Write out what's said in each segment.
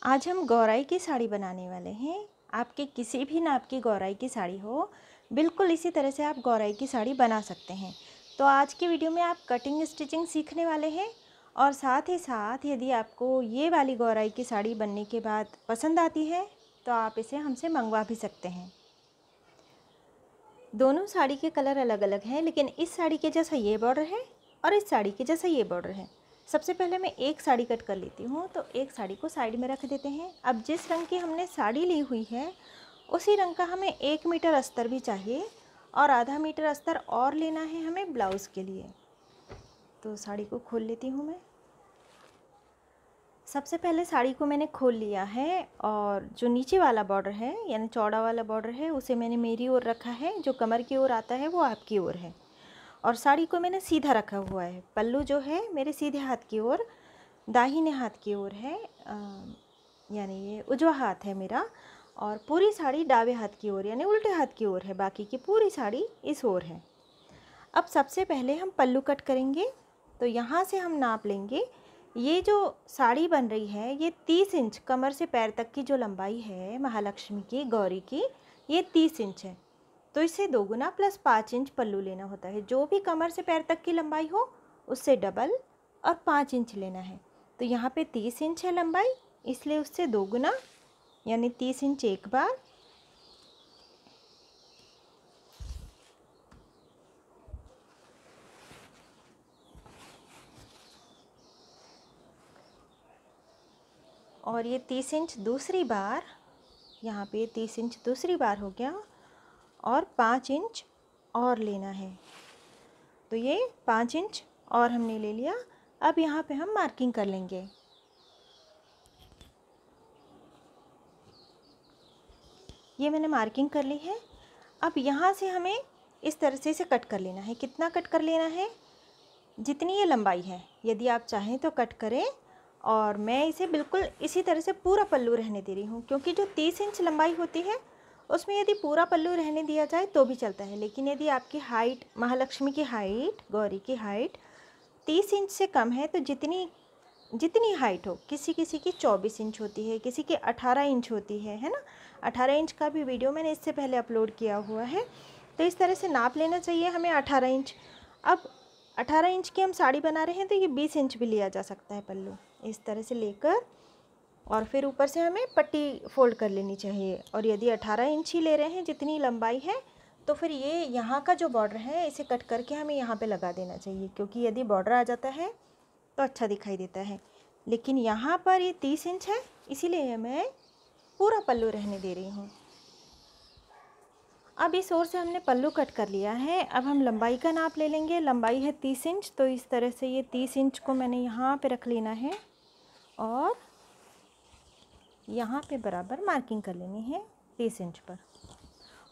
आज हम गौराई की साड़ी बनाने वाले हैं। आपके किसी भी नाप की गौराई की साड़ी हो, बिल्कुल इसी तरह से आप गौराई की साड़ी बना सकते हैं। तो आज की वीडियो में आप कटिंग स्टिचिंग सीखने वाले हैं और साथ ही साथ यदि आपको ये वाली गौराई की साड़ी बनने के बाद पसंद आती है तो आप इसे हमसे मंगवा भी सकते हैं। दोनों साड़ी के कलर अलग अलग हैं, लेकिन इस साड़ी के जैसा ये बॉर्डर है और इस साड़ी के जैसा ये बॉर्डर है। सबसे पहले मैं एक साड़ी कट कर लेती हूँ, तो एक साड़ी को साइड में रख देते हैं। अब जिस रंग की हमने साड़ी ली हुई है उसी रंग का हमें 1 मीटर अस्तर भी चाहिए और आधा मीटर अस्तर और लेना है हमें ब्लाउज़ के लिए। तो साड़ी को खोल लेती हूँ मैं। सबसे पहले साड़ी को मैंने खोल लिया है और जो नीचे वाला बॉर्डर है यानी चौड़ा वाला बॉर्डर है उसे मैंने मेरी ओर रखा है, जो कमर की ओर आता है वो आपकी ओर है और साड़ी को मैंने सीधा रखा हुआ है। पल्लू जो है मेरे सीधे हाथ की ओर, दाहिने हाथ की ओर है, यानी ये उजवा हाथ है मेरा, और पूरी साड़ी दावे हाथ की ओर यानी उल्टे हाथ की ओर है। बाकी की पूरी साड़ी इस ओर है। अब सबसे पहले हम पल्लू कट करेंगे, तो यहाँ से हम नाप लेंगे। ये जो साड़ी बन रही है ये 30 इंच कमर से पैर तक की जो लंबाई है महालक्ष्मी की गौरी की, ये 30 इंच है। तो इसे 2 गुना प्लस 5 इंच पल्लू लेना होता है। जो भी कमर से पैर तक की लंबाई हो उससे डबल और 5 इंच लेना है। तो यहाँ पे 30 इंच है लंबाई, इसलिए उससे 2 गुना यानी 30 इंच एक बार, और ये 30 इंच दूसरी बार, यहाँ पे 30 इंच दूसरी बार हो गया और 5 इंच और लेना है। तो ये 5 इंच और हमने ले लिया। अब यहाँ पे हम मार्किंग कर लेंगे। ये मैंने मार्किंग कर ली है। अब यहाँ से हमें इस तरह से इसे कट कर लेना है। कितना कट कर लेना है? जितनी ये लंबाई है। यदि आप चाहें तो कट करें, और मैं इसे बिल्कुल इसी तरह से पूरा पल्लू रहने दे रही हूँ, क्योंकि जो 30 इंच लंबाई होती है उसमें यदि पूरा पल्लू रहने दिया जाए तो भी चलता है। लेकिन यदि आपकी हाइट, महालक्ष्मी की हाइट, गौरी की हाइट 30 इंच से कम है, तो जितनी जितनी हाइट हो, किसी किसी की 24 इंच होती है, किसी की 18 इंच होती है ना। 18 इंच का भी वीडियो मैंने इससे पहले अपलोड किया हुआ है। तो इस तरह से नाप लेना चाहिए हमें 18 इंच। अब 18 इंच की हम साड़ी बना रहे हैं तो ये 20 इंच भी लिया जा सकता है पल्लू, इस तरह से लेकर, और फिर ऊपर से हमें पट्टी फोल्ड कर लेनी चाहिए। और यदि 18 इंच ही ले रहे हैं जितनी लंबाई है, तो फिर ये यहाँ का जो बॉर्डर है इसे कट करके हमें यहाँ पे लगा देना चाहिए, क्योंकि यदि बॉर्डर आ जाता है तो अच्छा दिखाई देता है। लेकिन यहाँ पर ये 30 इंच है, इसीलिए मैं पूरा पल्लू रहने दे रही हूँ। अब इस ओर से हमने पल्लू कट कर लिया है। अब हम लंबाई का नाप ले लेंगे। लंबाई है 30 इंच, तो इस तरह से ये 30 इंच को मैंने यहाँ पे रख लेना है और यहाँ पे बराबर मार्किंग कर लेनी है 30 इंच पर।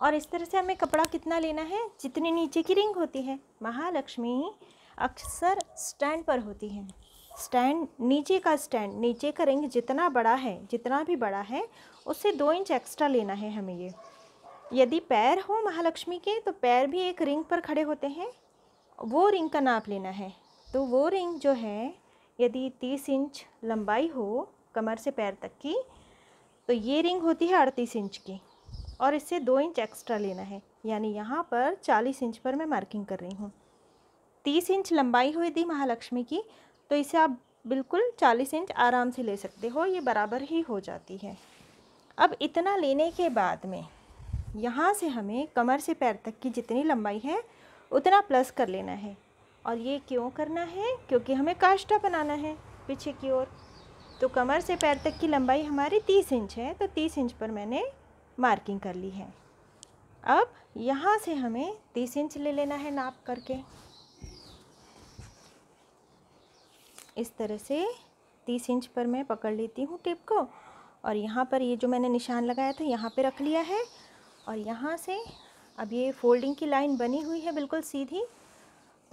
और इस तरह से हमें कपड़ा कितना लेना है? जितनी नीचे की रिंग होती है। महालक्ष्मी अक्सर स्टैंड पर होती है। स्टैंड, नीचे का स्टैंड, नीचे का रिंग जितना बड़ा है, जितना भी बड़ा है उससे 2 इंच एक्स्ट्रा लेना है हमें ये। यदि पैर हो महालक्ष्मी के तो पैर भी एक रिंग पर खड़े होते हैं, वो रिंग का नाप लेना है। तो वो रिंग जो है, यदि 30 इंच लंबाई हो कमर से पैर तक की, तो ये रिंग होती है 38 इंच की, और इससे 2 इंच एक्स्ट्रा लेना है। यानी यहाँ पर 40 इंच पर मैं मार्किंग कर रही हूँ। 30 इंच लंबाई हुई थी महालक्ष्मी की, तो इसे आप बिल्कुल 40 इंच आराम से ले सकते हो, ये बराबर ही हो जाती है। अब इतना लेने के बाद में यहाँ से हमें कमर से पैर तक की जितनी लंबाई है उतना प्लस कर लेना है। और ये क्यों करना है? क्योंकि हमें काष्ठा बनाना है पीछे की ओर। तो कमर से पैर तक की लंबाई हमारी 30 इंच है, तो 30 इंच पर मैंने मार्किंग कर ली है। अब यहाँ से हमें 30 इंच ले लेना है नाप करके। इस तरह से 30 इंच पर मैं पकड़ लेती हूँ टिप को, और यहाँ पर ये जो मैंने निशान लगाया था यहाँ पे रख लिया है। और यहाँ से अब ये फोल्डिंग की लाइन बनी हुई है बिल्कुल सीधी,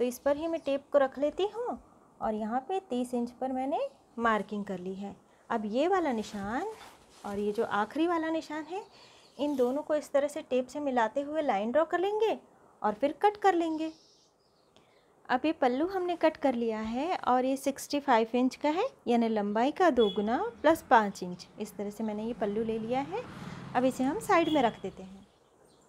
तो इस पर ही मैं टेप को रख लेती हूँ और यहाँ पे 30 इंच पर मैंने मार्किंग कर ली है। अब ये वाला निशान और ये जो आखिरी वाला निशान है, इन दोनों को इस तरह से टेप से मिलाते हुए लाइन ड्रॉ कर लेंगे और फिर कट कर लेंगे। अब ये पल्लू हमने कट कर लिया है और ये 65 इंच का है, यानी लंबाई का 2 गुना प्लस 5 इंच। इस तरह से मैंने ये पल्लू ले लिया है। अब इसे हम साइड में रख देते हैं।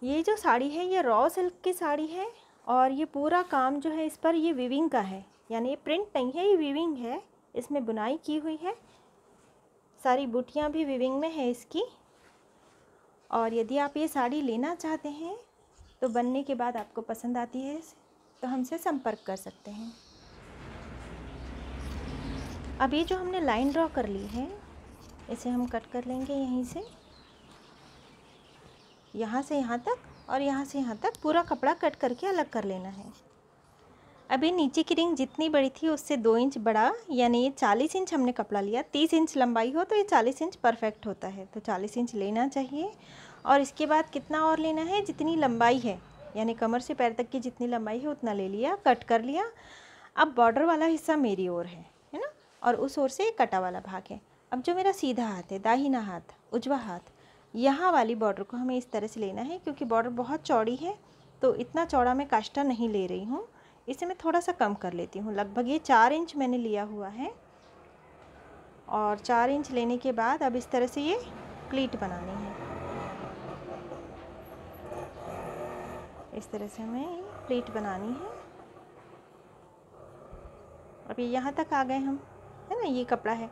ये जो साड़ी है ये रॉ सिल्क की साड़ी है और ये पूरा काम जो है इस पर ये वीविंग का है, यानी ये प्रिंट नहीं है, ये वीविंग है। इसमें बुनाई की हुई है, सारी बूटियाँ भी वीविंग में है इसकी। और यदि आप ये साड़ी लेना चाहते हैं तो बनने के बाद आपको पसंद आती है तो हमसे संपर्क कर सकते हैं। अब ये जो हमने लाइन ड्रॉ कर ली है इसे हम कट कर लेंगे यहीं से, यहाँ से यहाँ तक और यहाँ से यहाँ तक पूरा कपड़ा कट करके अलग कर लेना है। अभी नीचे की रिंग जितनी बड़ी थी उससे 2 इंच बड़ा, यानी ये 40 इंच हमने कपड़ा लिया। 30 इंच लंबाई हो तो ये 40 इंच परफेक्ट होता है, तो 40 इंच लेना चाहिए। और इसके बाद कितना और लेना है, जितनी लंबाई है, यानी कमर से पैर तक की जितनी लंबाई है उतना ले लिया, कट कर लिया। अब बॉर्डर वाला हिस्सा मेरी ओर है ना, और उस ओर से कटा वाला भाग है। अब जो मेरा सीधा हाथ है, दाहिना हाथ, उजवा हाथ, यहाँ वाली बॉर्डर को हमें इस तरह से लेना है। क्योंकि बॉर्डर बहुत चौड़ी है तो इतना चौड़ा मैं काष्टा नहीं ले रही हूँ, इसे मैं थोड़ा सा कम कर लेती हूँ। लगभग ये 4 इंच मैंने लिया हुआ है। और 4 इंच लेने के बाद अब इस तरह से ये प्लीट बनानी है। इस तरह से हमें प्लीट बनानी है। अब ये यहाँ तक आ गए हम, है ना, ये कपड़ा है।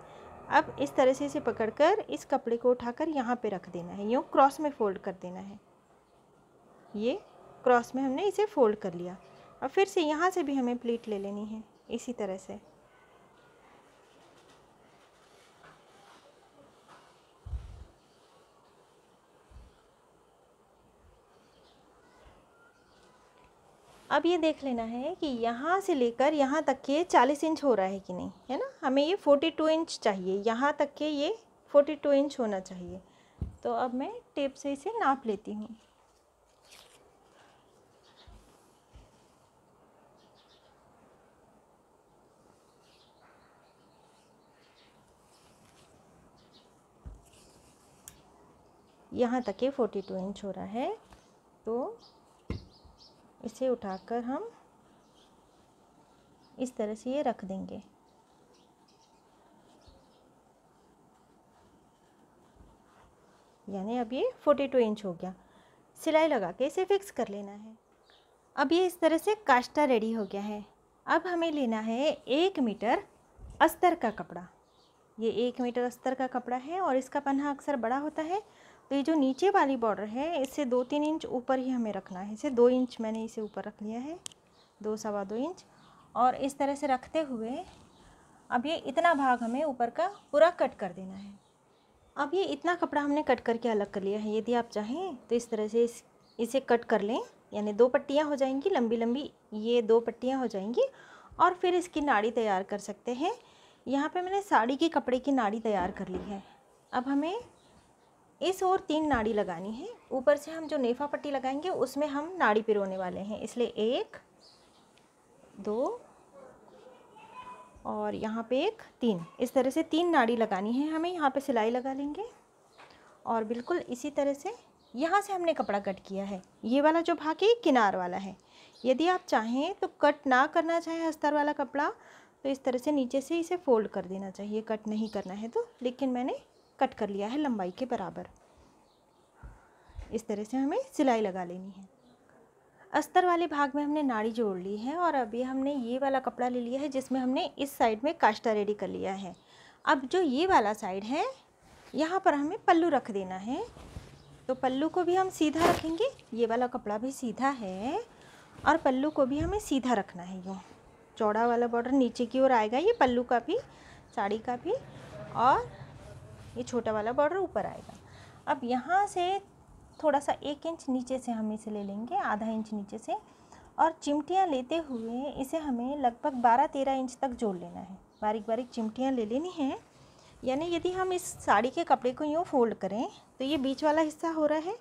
अब इस तरह से इसे पकड़कर इस कपड़े को उठाकर यहाँ पे रख देना है, यूँ क्रॉस में फोल्ड कर देना है। ये क्रॉस में हमने इसे फोल्ड कर लिया। और फिर से यहाँ से भी हमें प्लीट ले लेनी है इसी तरह से। अब ये देख लेना है कि यहाँ से लेकर यहाँ तक के 40 इंच हो रहा है कि नहीं, है ना। हमें ये 42 इंच चाहिए, यहाँ तक के ये 42 इंच होना चाहिए। तो अब मैं टेप से इसे नाप लेती हूँ। यहाँ तक ये 42 इंच हो रहा है, तो इसे उठाकर हम इस तरह से ये रख देंगे। यानी अब ये 42 इंच हो गया। सिलाई लगा के इसे फिक्स कर लेना है। अब ये इस तरह से काष्टा रेडी हो गया है। अब हमें लेना है 1 मीटर अस्तर का कपड़ा। ये 1 मीटर अस्तर का कपड़ा है और इसका पन्ना अक्सर बड़ा होता है, तो ये जो नीचे वाली बॉर्डर है इससे 2-3 इंच ऊपर ही हमें रखना है। इसे 2 इंच मैंने इसे ऊपर रख लिया है, 2 सवा 2 इंच। और इस तरह से रखते हुए अब ये इतना भाग हमें ऊपर का पूरा कट कर देना है। अब ये इतना कपड़ा हमने कट करके अलग कर लिया है। यदि आप चाहें तो इस तरह से इसे कट कर लें, यानी 2 पट्टियाँ हो जाएंगी, लंबी लंबी ये 2 पट्टियाँ हो जाएंगी। और फिर इसकी नाड़ी तैयार कर सकते हैं। यहाँ पे मैंने साड़ी के कपड़े की नाड़ी तैयार कर ली है। अब हमें इस ओर 3 नाड़ी लगानी है। ऊपर से हम जो नेफा पट्टी लगाएंगे उसमें हम नाड़ी पिरोने वाले हैं, इसलिए 1 2 और यहाँ पे 1 3, इस तरह से 3 नाड़ी लगानी है हमें। यहाँ पे सिलाई लगा लेंगे और बिल्कुल इसी तरह से यहाँ से हमने कपड़ा कट किया है। ये वाला जो भाग है किनार वाला है। यदि आप चाहें तो कट ना करना चाहें अस्तर वाला कपड़ा, तो इस तरह से नीचे से इसे फोल्ड कर देना चाहिए, कट नहीं करना है तो। लेकिन मैंने कट कर लिया है लंबाई के बराबर। इस तरह से हमें सिलाई लगा लेनी है। अस्तर वाले भाग में हमने नाड़ी जोड़ ली है और अभी हमने ये वाला कपड़ा ले लिया है जिसमें हमने इस साइड में काष्टा रेडी कर लिया है। अब जो ये वाला साइड है यहाँ पर हमें पल्लू रख देना है, तो पल्लू को भी हम सीधा रखेंगे। ये वाला कपड़ा भी सीधा है और पल्लू को भी हमें सीधा रखना है। यूँ चौड़ा वाला बॉर्डर नीचे की ओर आएगा, ये पल्लू का भी, साड़ी का भी, और ये छोटा वाला बॉर्डर ऊपर आएगा। अब यहाँ से थोड़ा सा 1 इंच नीचे से हम इसे ले लेंगे, आधा इंच नीचे से, और चिमटियाँ लेते हुए इसे हमें लगभग 12-13 इंच तक जोड़ लेना है। बारीक बारीक चिमटियाँ ले लेनी हैं। यानी यदि हम इस साड़ी के कपड़े को यूँ फोल्ड करें तो ये बीच वाला हिस्सा हो रहा है,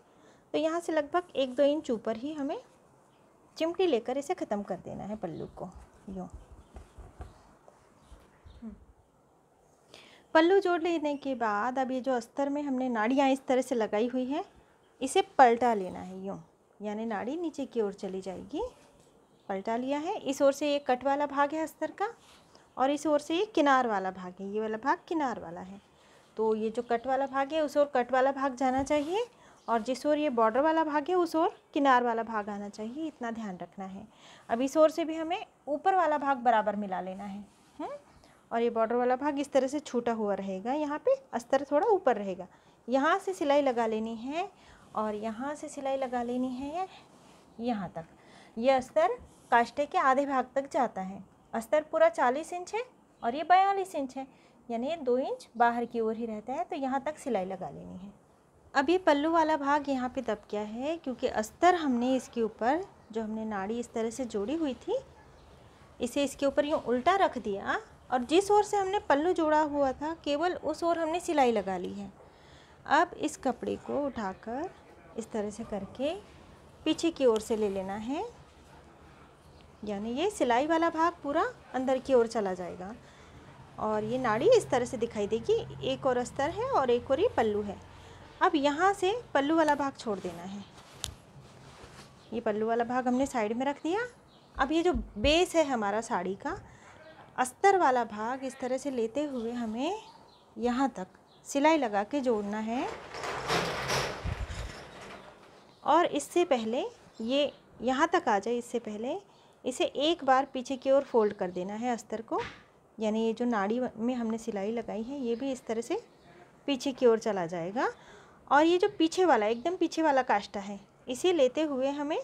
तो यहाँ से लगभग 1-2 इंच ऊपर ही हमें चिमटी लेकर इसे ख़त्म कर देना है पल्लू को। यूँ पल्लू जोड़ लेने के बाद अब ये जो अस्तर में हमने नाड़ियाँ इस तरह से लगाई हुई है, इसे पलटा लेना है यूँ, यानी नाड़ी नीचे की ओर चली जाएगी। पलटा लिया है। इस ओर से ये कट वाला भाग है अस्तर का और इस ओर से ये किनार वाला भाग है, ये वाला भाग किनार वाला है। तो ये जो कट वाला भाग है उस ओर कट वाला भाग जाना चाहिए और जिस ओर ये बॉर्डर वाला भाग है उस ओर किनार वाला भाग आना चाहिए, इतना ध्यान रखना है। अब इस ओर से भी हमें ऊपर वाला भाग बराबर मिला लेना है। और ये बॉर्डर वाला भाग इस तरह से छूटा हुआ रहेगा, यहाँ पे अस्तर थोड़ा ऊपर रहेगा। यहाँ से सिलाई लगा लेनी है और यहाँ से सिलाई लगा लेनी है यहाँ तक। ये अस्तर काष्टे के आधे भाग तक जाता है। अस्तर पूरा 40 इंच है और ये 42 इंच है, यानी 2 इंच बाहर की ओर ही रहता है, तो यहाँ तक सिलाई लगा लेनी है। अब ये पल्लू वाला भाग यहाँ पे दब गया है क्योंकि अस्तर हमने इसके ऊपर जो हमने नाड़ी इस तरह से जोड़ी हुई थी, इसे इसके ऊपर यूँ उल्टा रख दिया और जिस ओर से हमने पल्लू जोड़ा हुआ था केवल उस ओर हमने सिलाई लगा ली है। अब इस कपड़े को उठाकर इस तरह से करके पीछे की ओर से ले लेना है, यानी ये सिलाई वाला भाग पूरा अंदर की ओर चला जाएगा और ये नाड़ी इस तरह से दिखाई देगी। एक और अस्तर है और एक और ये पल्लू है। अब यहाँ से पल्लू वाला भाग छोड़ देना है। ये पल्लू वाला भाग हमने साइड में रख दिया। अब ये जो बेस है हमारा साड़ी का, अस्तर वाला भाग इस तरह से लेते हुए हमें यहाँ तक सिलाई लगा के जोड़ना है और इससे पहले ये यहाँ तक आ जाए, इससे पहले इसे एक बार पीछे की ओर फोल्ड कर देना है अस्तर को, यानी ये जो नाड़ी में हमने सिलाई लगाई है ये भी इस तरह से पीछे की ओर चला जाएगा। और ये जो पीछे वाला एकदम पीछे वाला काष्टा है इसे लेते हुए हमें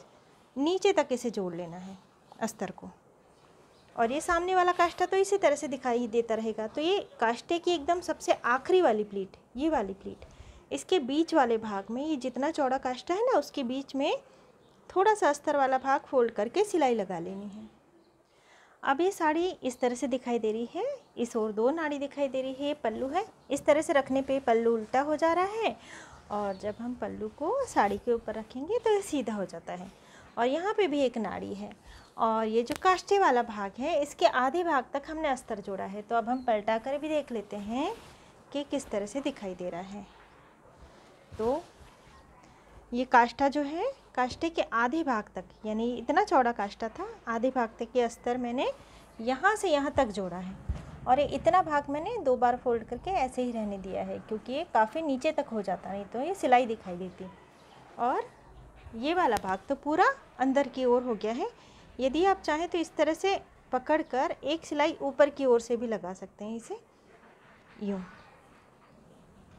नीचे तक इसे जोड़ लेना है अस्तर को। और ये सामने वाला काष्टा तो इसी तरह से दिखाई देता रहेगा। तो ये काष्टे की एकदम सबसे आखिरी वाली प्लीट, ये वाली प्लीट, इसके बीच वाले भाग में ये जितना चौड़ा काष्टा है ना उसके बीच में थोड़ा सा अस्तर वाला भाग फोल्ड करके सिलाई लगा लेनी है। अब ये साड़ी इस तरह से दिखाई दे रही है, इस ओर 2 नाड़ी दिखाई दे रही है, पल्लू है। इस तरह से रखने पे पल्लू उल्टा हो जा रहा है और जब हम पल्लू को साड़ी के ऊपर रखेंगे तो ये सीधा हो जाता है। और यहाँ पे भी एक नाड़ी है और ये जो काष्टे वाला भाग है इसके आधे भाग तक हमने अस्तर जोड़ा है। तो अब हम पलटा कर भी देख लेते हैं कि किस तरह से दिखाई दे रहा है। तो ये काष्टा जो है काष्टे के आधे भाग तक, यानी इतना चौड़ा काष्टा था, आधे भाग तक ये अस्तर मैंने यहाँ से यहाँ तक जोड़ा है और ये इतना भाग मैंने 2 बार फोल्ड करके ऐसे ही रहने दिया है क्योंकि ये काफ़ी नीचे तक हो जाता, नहीं तो ये सिलाई दिखाई देती। और ये वाला भाग तो पूरा अंदर की ओर हो गया है। यदि आप चाहें तो इस तरह से पकड़कर एक सिलाई ऊपर की ओर से भी लगा सकते हैं, इसे यूँ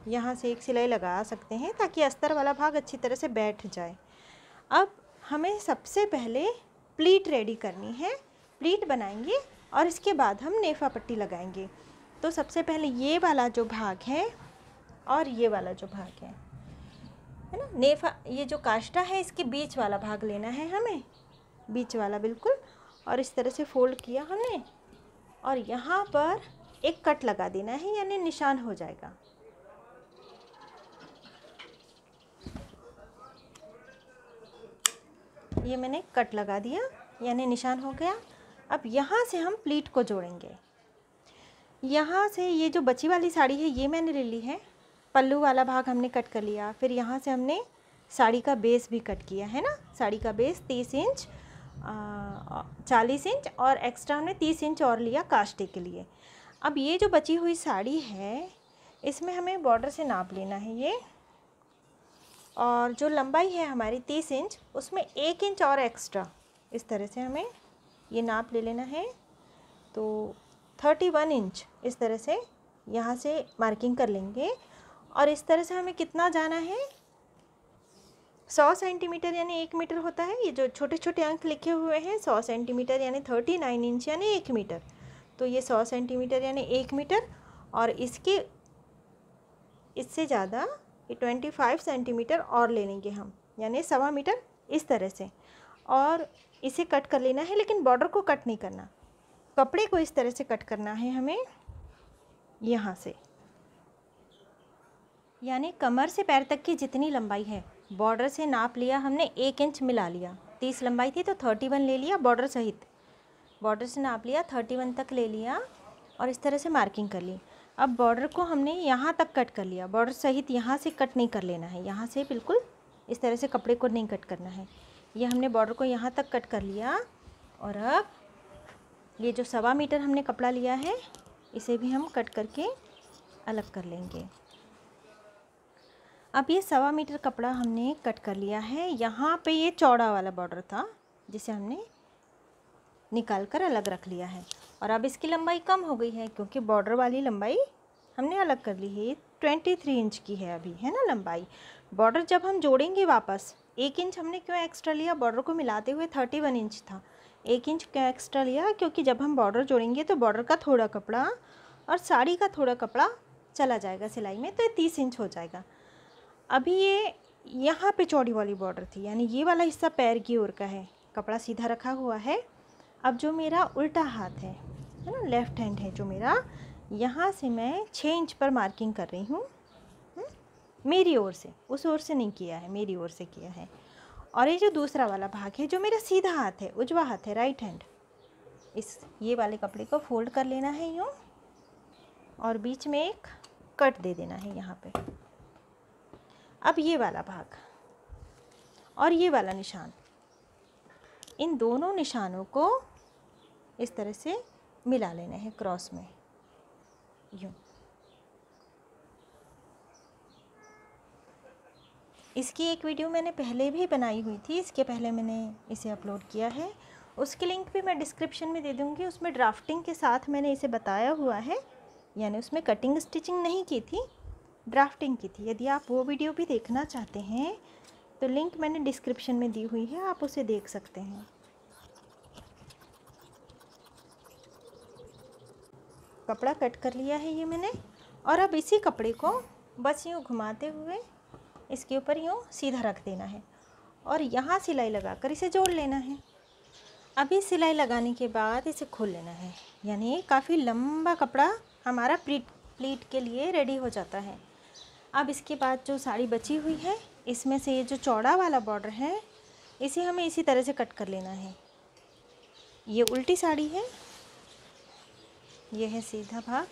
यहाँ से एक सिलाई लगा सकते हैं ताकि अस्तर वाला भाग अच्छी तरह से बैठ जाए। अब हमें सबसे पहले प्लीट रेडी करनी है, प्लीट बनाएंगे और इसके बाद हम नेफा पट्टी लगाएंगे। तो सबसे पहले ये वाला जो भाग है और ये वाला जो भाग है ना, नेफा, ये जो काष्टा है इसके बीच वाला भाग लेना है हमें, बीच वाला बिल्कुल, और इस तरह से फोल्ड किया हमने और यहाँ पर एक कट लगा देना है, यानी निशान हो जाएगा। ये मैंने कट लगा दिया, यानी निशान हो गया। अब यहाँ से हम प्लीट को जोड़ेंगे। यहाँ से ये जो बची वाली साड़ी है ये मैंने ले ली है, पल्लू वाला भाग हमने कट कर लिया, फिर यहाँ से हमने साड़ी का बेस भी कट किया है ना। साड़ी का बेस 30 इंच 40 इंच और एक्स्ट्रा हमने 30 इंच और लिया काष्टे के लिए। अब ये जो बची हुई साड़ी है इसमें हमें बॉर्डर से नाप लेना है ये, और जो लंबाई है हमारी 30 इंच उसमें 1 इंच और एक्स्ट्रा इस तरह से हमें ये नाप ले लेना है। तो 31 इंच इस तरह से यहाँ से मार्किंग कर लेंगे और इस तरह से हमें कितना जाना है, 100 सेंटीमीटर यानी 1 मीटर होता है। ये जो छोटे छोटे अंक लिखे हुए हैं 100 सेंटीमीटर यानी 39 इंच यानी 1 मीटर। तो ये 100 सेंटीमीटर यानी 1 मीटर और इसके इससे ज़्यादा ये 25 सेंटीमीटर और ले लेंगे हम, यानी 1.25 मीटर इस तरह से, और इसे कट कर लेना है। लेकिन बॉर्डर को कट नहीं करना, कपड़े को इस तरह से कट करना है हमें यहाँ से, यानी कमर से पैर तक की जितनी लंबाई है बॉर्डर से नाप लिया हमने, 1 इंच मिला लिया। 30 लंबाई थी तो 31 ले लिया बॉर्डर सहित, बॉर्डर से नाप लिया 31 तक ले लिया और इस तरह से मार्किंग कर ली। अब बॉर्डर को हमने यहाँ तक कट कर लिया, बॉर्डर सहित यहाँ से कट नहीं कर लेना है, यहाँ से बिल्कुल इस तरह से कपड़े को नहीं कट करना है। ये हमने बॉर्डर को यहाँ तक कट कर लिया। और अब ये जो 1.25 मीटर हमने कपड़ा लिया है इसे भी हम कट करके अलग कर लेंगे। अब ये 1.25 मीटर कपड़ा हमने कट कर लिया है। यहाँ पे ये चौड़ा वाला बॉर्डर था जिसे हमने निकाल कर अलग रख लिया है। और अब इसकी लंबाई कम हो गई है क्योंकि बॉर्डर वाली लंबाई हमने अलग कर ली है। 23 इंच की है अभी, है ना लंबाई। बॉर्डर जब हम जोड़ेंगे वापस 1 इंच हमने क्यों एक्स्ट्रा लिया, बॉर्डर को मिलाते हुए 31 इंच था। 1 इंच क्यों एक्स्ट्रा लिया, क्योंकि जब हम बॉर्डर जोड़ेंगे तो बॉर्डर का थोड़ा कपड़ा और साड़ी का थोड़ा कपड़ा चला जाएगा सिलाई में, तो ये 30 इंच हो जाएगा। अभी ये यहाँ पे चौड़ी वाली बॉर्डर थी, यानी ये वाला हिस्सा पैर की ओर का है, कपड़ा सीधा रखा हुआ है। अब जो मेरा उल्टा हाथ है ना, लेफ़्ट हैंड है जो मेरा, यहाँ से मैं 6 इंच पर मार्किंग कर रही हूँ। मेरी ओर से, उस ओर से नहीं किया है, मेरी ओर से किया है। और ये जो दूसरा वाला भाग है जो मेरा सीधा हाथ है, उजवा हाथ है, राइट हैंड, ये वाले कपड़े को फोल्ड कर लेना है यूँ और बीच में एक कट दे देना है यहाँ पे। अब ये वाला भाग और ये वाला निशान, इन दोनों निशानों को इस तरह से मिला लेना है क्रॉस में यूँ। इसकी एक वीडियो मैंने पहले भी बनाई हुई थी, इसके पहले मैंने इसे अपलोड किया है, उसकी लिंक भी मैं डिस्क्रिप्शन में दे दूँगी। उसमें ड्राफ्टिंग के साथ मैंने इसे बताया हुआ है, यानी उसमें कटिंग स्टिचिंग नहीं की थी, ड्राफ्टिंग की थी। यदि आप वो वीडियो भी देखना चाहते हैं तो लिंक मैंने डिस्क्रिप्शन में दी हुई है, आप उसे देख सकते हैं। कपड़ा कट कर लिया है ये मैंने, और अब इसी कपड़े को बस यूँ घुमाते हुए इसके ऊपर यूँ सीधा रख देना है और यहाँ सिलाई लगाकर इसे जोड़ लेना है। अभी सिलाई लगाने के बाद इसे खोल लेना है, यानी काफ़ी लंबा कपड़ा हमारा प्लीट के लिए रेडी हो जाता है। अब इसके बाद जो साड़ी बची हुई है इसमें से ये जो चौड़ा वाला बॉर्डर है इसे हमें इसी तरह से कट कर लेना है। ये उल्टी साड़ी है, ये है सीधा भाग।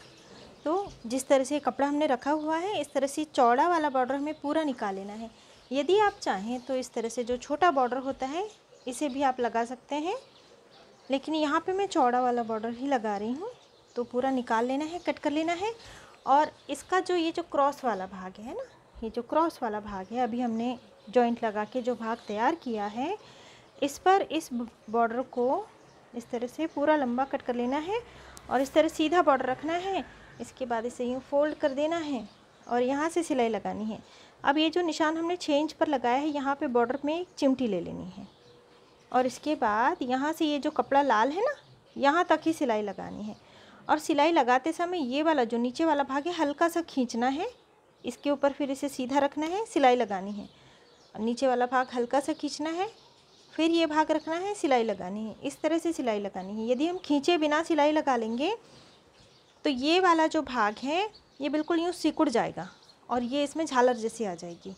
तो जिस तरह से कपड़ा हमने रखा हुआ है इस तरह से चौड़ा वाला बॉर्डर हमें पूरा निकाल लेना है। यदि आप चाहें तो इस तरह से जो छोटा बॉर्डर होता है इसे भी आप लगा सकते हैं, लेकिन यहाँ पे मैं चौड़ा वाला बॉर्डर ही लगा रही हूँ। तो पूरा निकाल लेना है, कट कर लेना है। और इसका जो ये जो क्रॉस वाला भाग है ना, ये जो क्रॉस वाला भाग है, अभी हमने जॉइंट लगा के जो भाग तैयार किया है इस पर इस बॉर्डर को इस तरह से पूरा लंबा कट कर लेना है और इस तरह सीधा बॉर्डर रखना है। इसके बाद इसे यूँ फोल्ड कर देना है और यहाँ से सिलाई लगानी है। अब ये जो निशान हमने 6 इंच पर लगाया है यहाँ पे बॉर्डर में एक चिमटी ले लेनी है और इसके बाद यहाँ से ये जो कपड़ा लाल है ना, यहाँ तक ही सिलाई लगानी है। और सिलाई लगाते समय ये वाला जो नीचे वाला भाग है हल्का सा खींचना है, इसके ऊपर फिर इसे सीधा रखना है, सिलाई लगानी है। और नीचे वाला भाग हल्का सा खींचना है, फिर ये भाग रखना है, सिलाई लगानी है। इस तरह से सिलाई लगानी है। यदि हम खींचे बिना सिलाई लगा लेंगे तो ये वाला जो भाग है ये बिल्कुल यूँ सिकुड़ जाएगा और ये इसमें झालर जैसी आ जाएगी,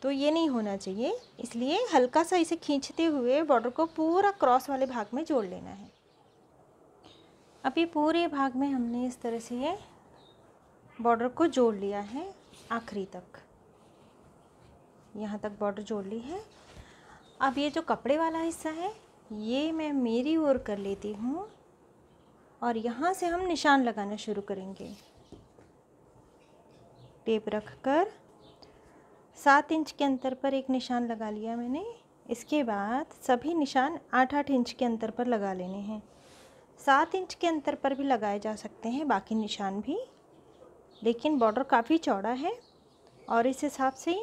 तो ये नहीं होना चाहिए। इसलिए हल्का सा इसे खींचते हुए बॉर्डर को पूरा क्रॉस वाले भाग में जोड़ लेना है। अब ये पूरे भाग में हमने इस तरह से ये बॉर्डर को जोड़ लिया है आखिरी तक, यहाँ तक बॉर्डर जोड़ ली है। अब ये जो कपड़े वाला हिस्सा है ये मैं मेरी ओर कर लेती हूँ और यहाँ से हम निशान लगाना शुरू करेंगे। टेप रखकर 7 इंच के अंतर पर एक निशान लगा लिया मैंने। इसके बाद सभी निशान 8-8 इंच के अंतर पर लगा लेने हैं। 7 इंच के अंतर पर भी लगाए जा सकते हैं बाकी निशान भी, लेकिन बॉर्डर काफ़ी चौड़ा है और इस हिसाब से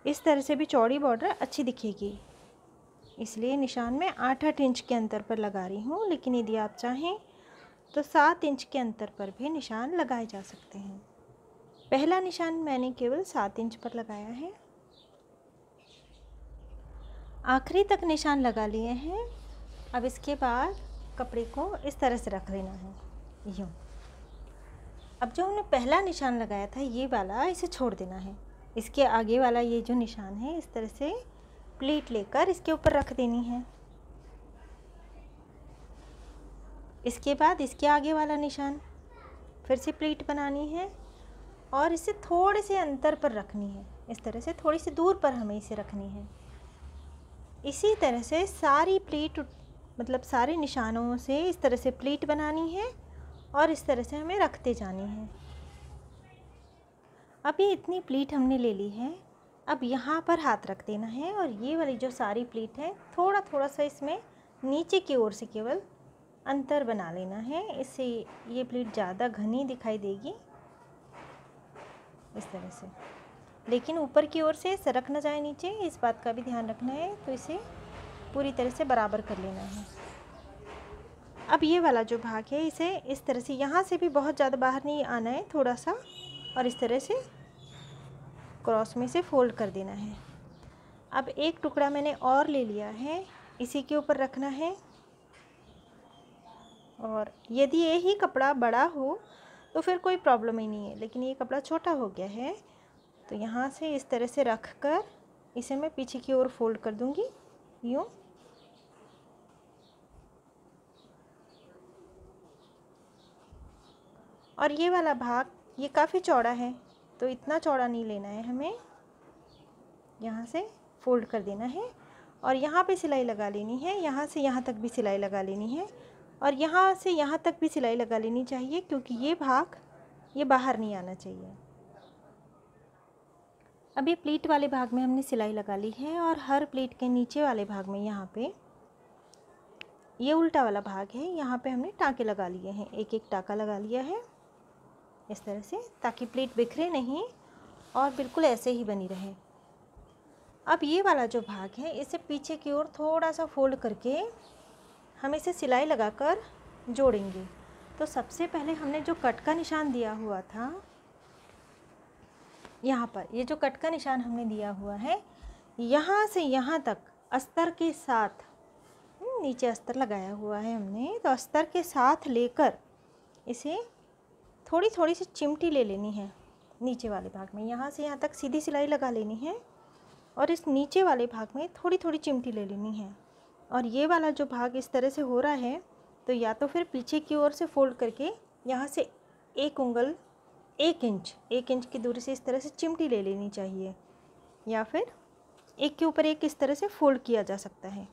इस तरह से भी चौड़ी बॉर्डर अच्छी दिखेगी, इसलिए निशान में 8-8 इंच के अंतर पर लगा रही हूँ। लेकिन यदि आप चाहें तो 7 इंच के अंतर पर भी निशान लगाए जा सकते हैं। पहला निशान मैंने केवल 7 इंच पर लगाया है। आखिरी तक निशान लगा लिए हैं। अब इसके बाद कपड़े को इस तरह से रख लेना है यूँ। अब जो हमने पहला निशान लगाया था ये वाला, इसे छोड़ देना है। इसके आगे वाला ये जो निशान है इस तरह से प्लीट लेकर इसके ऊपर रख देनी है। इसके बाद इसके आगे वाला निशान फिर से प्लीट बनानी है और इसे थोड़े से अंतर पर रखनी है। इस तरह से थोड़ी सी दूर पर हमें इसे रखनी है। इसी तरह से सारी प्लीट मतलब सारे निशानों से इस तरह से प्लीट बनानी है और इस तरह से हमें रखते जानी है। अब ये इतनी प्लीट हमने ले ली है। अब यहाँ पर हाथ रख देना है और ये वाली जो सारी प्लीट है थोड़ा थोड़ा सा इसमें नीचे की ओर से केवल अंतर बना लेना है। इससे ये प्लीट ज़्यादा घनी दिखाई देगी इस तरह से, लेकिन ऊपर की ओर से सरक न जाए नीचे, इस बात का भी ध्यान रखना है। तो इसे पूरी तरह से बराबर कर लेना है। अब ये वाला जो भाग है इसे इस तरह से यहाँ से भी बहुत ज़्यादा बाहर नहीं आना है, थोड़ा सा, और इस तरह से क्रॉस में से फोल्ड कर देना है। अब एक टुकड़ा मैंने और ले लिया है, इसी के ऊपर रखना है। और यदि ये ही कपड़ा बड़ा हो तो फिर कोई प्रॉब्लम ही नहीं है, लेकिन ये कपड़ा छोटा हो गया है तो यहाँ से इस तरह से रख कर इसे मैं पीछे की ओर फोल्ड कर दूँगी यूँ। और ये वाला भाग ये काफ़ी चौड़ा है तो इतना चौड़ा नहीं लेना है हमें, यहाँ से फोल्ड कर देना है और यहाँ पे सिलाई लगा लेनी है। यहाँ से यहाँ तक भी सिलाई लगा लेनी है और यहाँ से यहाँ तक भी सिलाई लगा लेनी चाहिए, क्योंकि ये भाग ये बाहर नहीं आना चाहिए। अब ये प्लीट वाले भाग में हमने सिलाई लगा ली है और हर प्लीट के नीचे वाले भाग में यहाँ पे ये उल्टा वाला भाग है, यहाँ पे हमने टाँके लगा लिए हैं। एक एक टाँका लगा लिया है इस तरह से, ताकि प्लीट बिखरे नहीं और बिल्कुल ऐसे ही बनी रहे। अब ये वाला जो भाग है इसे पीछे की ओर थोड़ा सा फोल्ड करके हम इसे सिलाई लगाकर जोड़ेंगे। तो सबसे पहले हमने जो कट का निशान दिया हुआ था, यहाँ पर ये जो कट का निशान हमने दिया हुआ है, यहाँ से यहाँ तक अस्तर के साथ, नीचे अस्तर लगाया हुआ है हमने, तो अस्तर के साथ लेकर इसे थोड़ी थोड़ी सी चिमटी ले लेनी है नीचे वाले भाग में। यहाँ से यहाँ तक सीधी सिलाई लगा लेनी है और इस नीचे वाले भाग में थोड़ी थोड़ी चिमटी ले लेनी है। और ये वाला जो भाग इस तरह से हो रहा है तो या तो फिर पीछे की ओर से फोल्ड करके यहाँ से 1 उंगल 1 इंच की दूरी से इस तरह से चिमटी ले लेनी चाहिए, या फिर एक के ऊपर एक इस तरह से फोल्ड किया जा सकता है।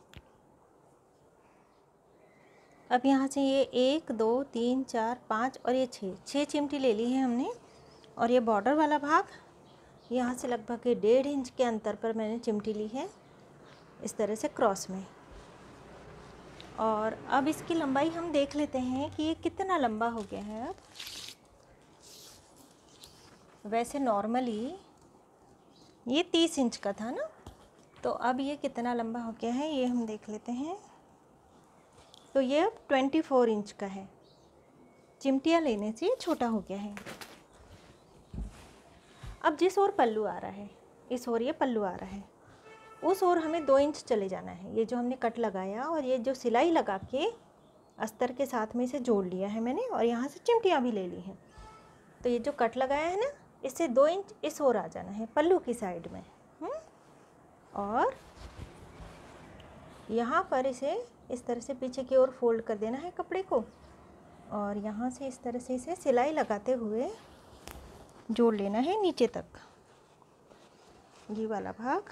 अब यहाँ से ये 1 2 3 4 5 और ये 6 चिमटी ले ली है हमने। और ये बॉर्डर वाला भाग यहाँ से लगभग 1.5 इंच के अंतर पर मैंने चिमटी ली है इस तरह से क्रॉस में। और अब इसकी लंबाई हम देख लेते हैं कि ये कितना लंबा हो गया है। अब वैसे नॉर्मली ये 30 इंच का था ना, तो अब ये कितना लंबा हो गया है ये हम देख लेते हैं। तो ये अब 24 इंच का है, चिमटियाँ लेने से ये छोटा हो गया है। अब जिस ओर पल्लू आ रहा है, इस ओर ये पल्लू आ रहा है, उस ओर हमें 2 इंच चले जाना है। ये जो हमने कट लगाया और ये जो सिलाई लगा के अस्तर के साथ में इसे जोड़ लिया है मैंने, और यहाँ से चिमटियाँ भी ले ली हैं। तो ये जो कट लगाया है ना, इससे 2 इंच इस ओर आ जाना है पल्लू की साइड में। और यहाँ पर इसे इस तरह से पीछे की ओर फोल्ड कर देना है कपड़े को, और यहाँ से इस तरह से इसे सिलाई लगाते हुए जोड़ लेना है नीचे तक। ये वाला भाग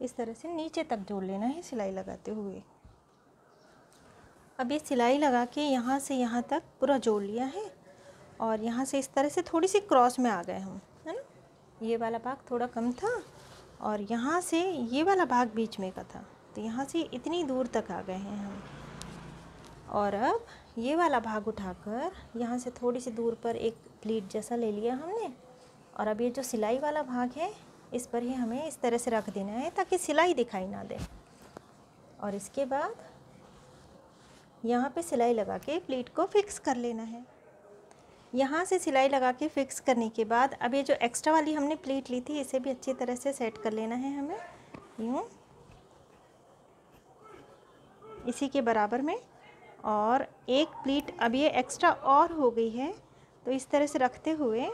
इस तरह से नीचे तक जोड़ लेना है सिलाई लगाते हुए। अब ये सिलाई लगा के यहाँ से यहाँ तक पूरा जोड़ लिया है और यहाँ से इस तरह से थोड़ी सी क्रॉस में आ गए हम, है ना। ये वाला भाग थोड़ा कम था और यहाँ से ये वाला भाग बीच में का था, तो यहाँ से इतनी दूर तक आ गए हैं हम। और अब ये वाला भाग उठाकर यहाँ से थोड़ी सी दूर पर एक प्लीट जैसा ले लिया हमने, और अब ये जो सिलाई वाला भाग है इस पर ही हमें इस तरह से रख देना है ताकि सिलाई दिखाई ना दे। और इसके बाद यहाँ पे सिलाई लगा के प्लीट को फिक्स कर लेना है। यहाँ से सिलाई लगा के फिक्स करने के बाद अब ये जो एक्स्ट्रा वाली हमने प्लीट ली थी इसे भी अच्छी तरह से सेट कर लेना है हमें, यूँ इसी के बराबर में। और एक प्लीट अब ये एक्स्ट्रा और हो गई है, तो इस तरह से रखते हुए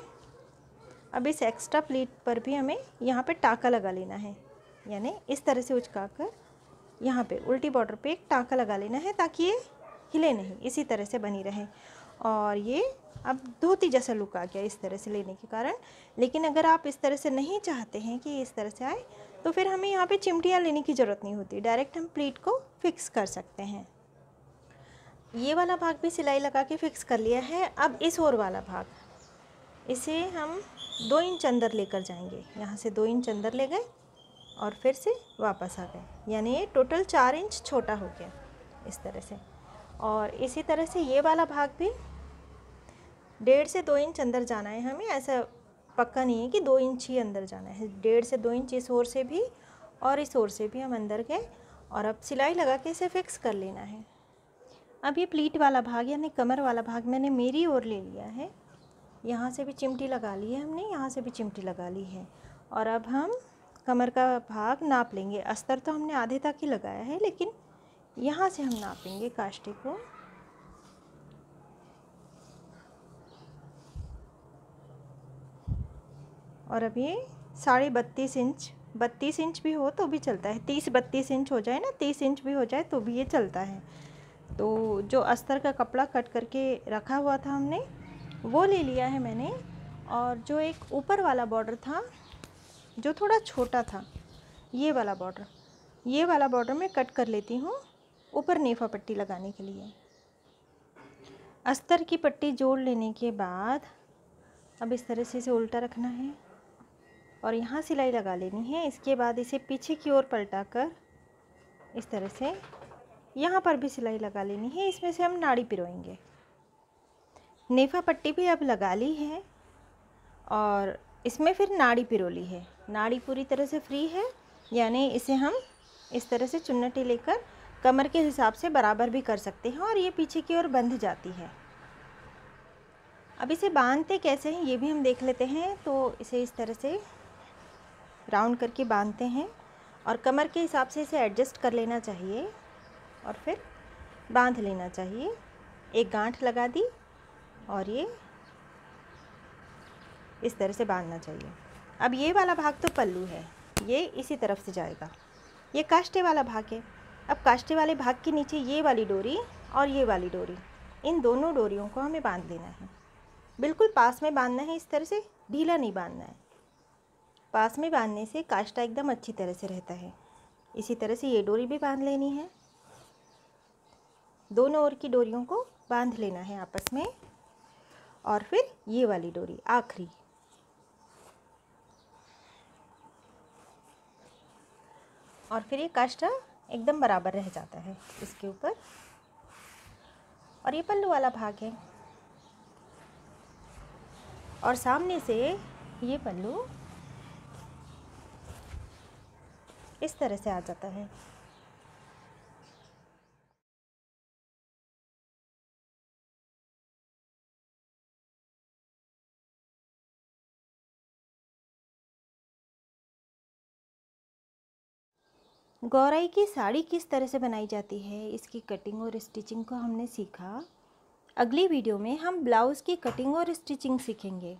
अब इस एक्स्ट्रा प्लीट पर भी हमें यहाँ पे टाँका लगा लेना है, यानी इस तरह से उचकाकर यहाँ पे उल्टी बॉर्डर पे एक टाँका लगा लेना है ताकि ये हिले नहीं, इसी तरह से बनी रहे। और ये अब धोती जैसा लुक आ गया इस तरह से लेने के कारण। लेकिन अगर आप इस तरह से नहीं चाहते हैं कि इस तरह से आए, तो फिर हमें यहाँ पे चिमटियाँ लेने की ज़रूरत नहीं होती, डायरेक्ट हम प्लीट को फिक्स कर सकते हैं। ये वाला भाग भी सिलाई लगा के फिक्स कर लिया है। अब इस और वाला भाग, इसे हम 2 इंच अंदर लेकर जाएंगे। यहाँ से 2 इंच अंदर ले गए और फिर से वापस आ गए, यानी ये टोटल 4 इंच छोटा हो गया इस तरह से। और इसी तरह से ये वाला भाग भी 1.5 से 2 इंच अंदर जाना है हमें। ऐसा पक्का नहीं है कि 2 इंच ही अंदर जाना है, 1.5 से 2 इंच इस ओर से भी और इस ओर से भी हम अंदर गए। और अब सिलाई लगा के इसे फिक्स कर लेना है। अब ये प्लीट वाला भाग यानी कमर वाला भाग मैंने मेरी ओर ले लिया है। यहाँ से भी चिमटी लगा ली है हमने, यहाँ से भी चिमटी लगा ली है। और अब हम कमर का भाग नाप लेंगे। अस्तर तो हमने आधे तक ही लगाया है, लेकिन यहाँ से हम नापेंगे काष्टे को। और अब ये 32.5 इंच, 32 इंच भी हो तो भी चलता है, 30-32 इंच हो जाए ना, 30 इंच भी हो जाए तो भी ये चलता है। तो जो अस्तर का कपड़ा कट करके रखा हुआ था हमने, वो ले लिया है मैंने। और जो एक ऊपर वाला बॉर्डर था जो थोड़ा छोटा था, ये वाला बॉर्डर मैं कट कर लेती हूँ ऊपर नेफा पट्टी लगाने के लिए। अस्तर की पट्टी जोड़ लेने के बाद अब इस तरह से इसे उल्टा रखना है और यहाँ सिलाई लगा लेनी है। इसके बाद इसे पीछे की ओर पलटाकर इस तरह से यहाँ पर भी सिलाई लगा लेनी है। इसमें से हम नाड़ी पिरोएंगे। नेफा पट्टी भी अब लगा ली है और इसमें फिर नाड़ी पिरो ली है। नाड़ी पूरी तरह से फ्री है, यानी इसे हम इस तरह से चुन्नटी लेकर कमर के हिसाब से बराबर भी कर सकते हैं और ये पीछे की ओर बंध जाती है। अब इसे बांधते कैसे हैं ये भी हम देख लेते हैं। तो इसे इस तरह से राउंड करके बांधते हैं और कमर के हिसाब से इसे एडजस्ट कर लेना चाहिए और फिर बांध लेना चाहिए। एक गांठ लगा दी और ये इस तरह से बांधना चाहिए। अब ये वाला भाग तो पल्लू है, ये इसी तरफ से जाएगा। ये काष्टे वाला भाग है। अब काष्टे वाले भाग के नीचे ये वाली डोरी और ये वाली डोरी, इन दोनों डोरियों को हमें बांध लेना है। बिल्कुल पास में बांधना है, इस तरह से ढीला नहीं बांधना है। पास में बांधने से काष्टा एकदम अच्छी तरह से रहता है। इसी तरह से ये डोरी भी बांध लेनी है। दोनों ओर की डोरियों को बांध लेना है आपस में। और फिर ये वाली डोरी आखिरी, और फिर ये काष्टा एकदम बराबर रह जाता है इसके ऊपर। और ये पल्लू वाला भाग है और सामने से ये पल्लू इस तरह से आ जाता है। गौराई की साड़ी किस तरह से बनाई जाती है, इसकी कटिंग और स्टिचिंग को हमने सीखा। अगली वीडियो में हम ब्लाउज़ की कटिंग और स्टिचिंग सीखेंगे।